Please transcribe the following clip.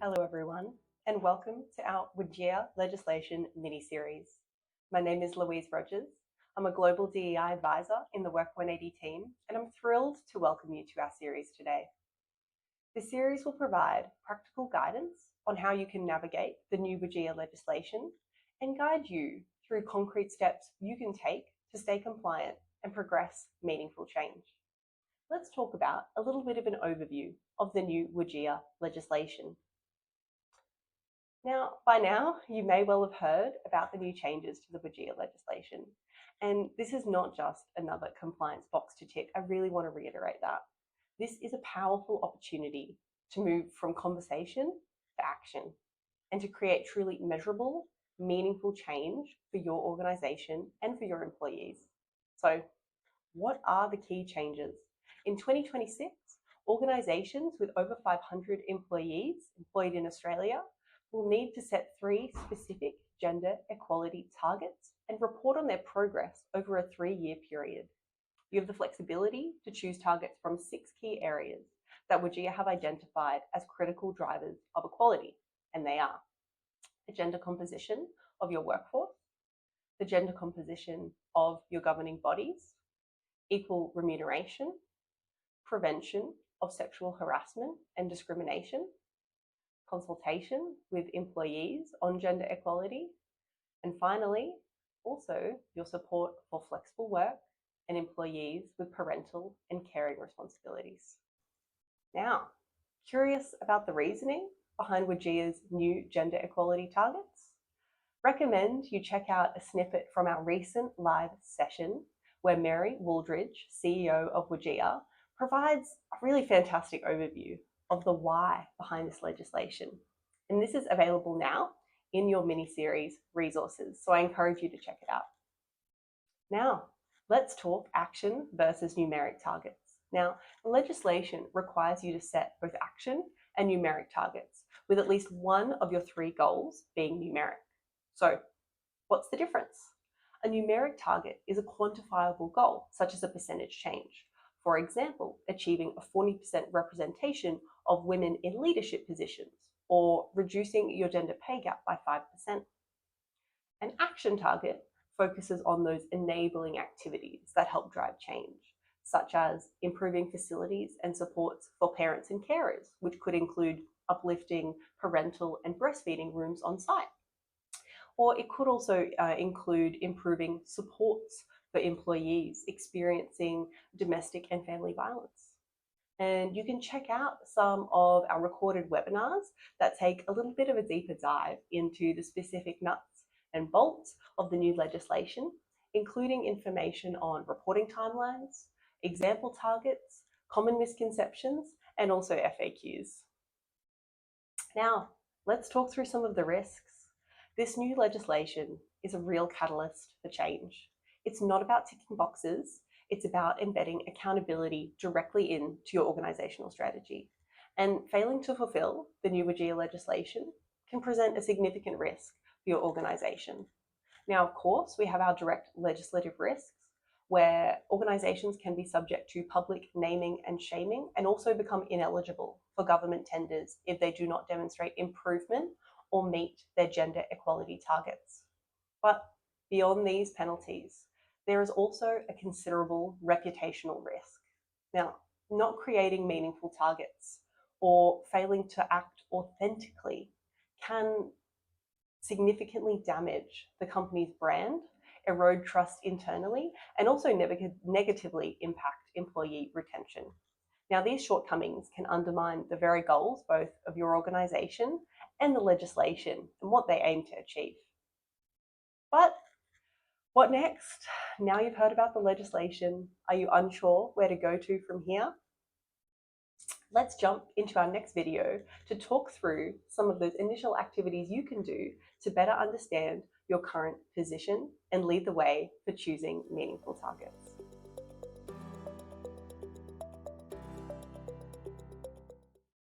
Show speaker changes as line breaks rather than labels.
Hello everyone, and welcome to our WGEA Legislation Mini Series. My name is Louise Rogers. I'm a Global DEI Advisor in the Work 180 team, and I'm thrilled to welcome you to our series today. This series will provide practical guidance on how you can navigate the new WGEA legislation and guide you through concrete steps you can take to stay compliant and progress meaningful change. Let's talk about a little bit of an overview of the new WGEA legislation. By now, you may well have heard about the new changes to the WGEA legislation. And this is not just another compliance box to tick. I really want to reiterate that. This is a powerful opportunity to move from conversation to action and to create truly measurable, meaningful change for your organization and for your employees. So, what are the key changes? In 2026, organizations with over 500 employees employed in Australia will need to set 3 specific gender equality targets and report on their progress over a 3-year period. You have the flexibility to choose targets from 6 key areas that WGEA have identified as critical drivers of equality, and they are the gender composition of your workforce, the gender composition of your governing bodies, equal remuneration, prevention of sexual harassment and discrimination, consultation with employees on gender equality, and finally, also your support for flexible work and employees with parental and caring responsibilities. Now, curious about the reasoning behind WGEA's new gender equality targets? Recommend you check out a snippet from our recent live session where Mary Wooldridge, CEO of WGEA, provides a really fantastic overview of the why behind this legislation. And this is available now in your mini-series resources, so I encourage you to check it out. Now, let's talk action versus numeric targets. Now, the legislation requires you to set both action and numeric targets, with at least one of your 3 goals being numeric. So, what's the difference? A numeric target is a quantifiable goal, such as a percentage change. For example, achieving a 40% representation of women in leadership positions, or reducing your gender pay gap by 5%. An action target focuses on those enabling activities that help drive change, such as improving facilities and supports for parents and carers, which could include uplifting parental and breastfeeding rooms on site. Or it could also include improving supports for employees experiencing domestic and family violence. And you can check out some of our recorded webinars that take a little bit of a deeper dive into the specific nuts and bolts of the new legislation, including information on reporting timelines, example targets, common misconceptions, and also FAQs. Now, let's talk through some of the risks. This new legislation is a real catalyst for change. It's not about ticking boxes, it's about embedding accountability directly into your organizational strategy. And failing to fulfill the new WGEA legislation can present a significant risk for your organization. Now, of course, we have our direct legislative risks, where organizations can be subject to public naming and shaming and also become ineligible for government tenders if they do not demonstrate improvement or meet their gender equality targets. But beyond these penalties, there is also a considerable reputational risk. Now, not creating meaningful targets or failing to act authentically can significantly damage the company's brand, erode trust internally, and also negatively impact employee retention. Now, these shortcomings can undermine the very goals both of your organization and the legislation and what they aim to achieve. But what next? Now you've heard about the legislation, are you unsure where to go to from here? Let's jump into our next video to talk through some of those initial activities you can do to better understand your current position and lead the way for choosing meaningful targets.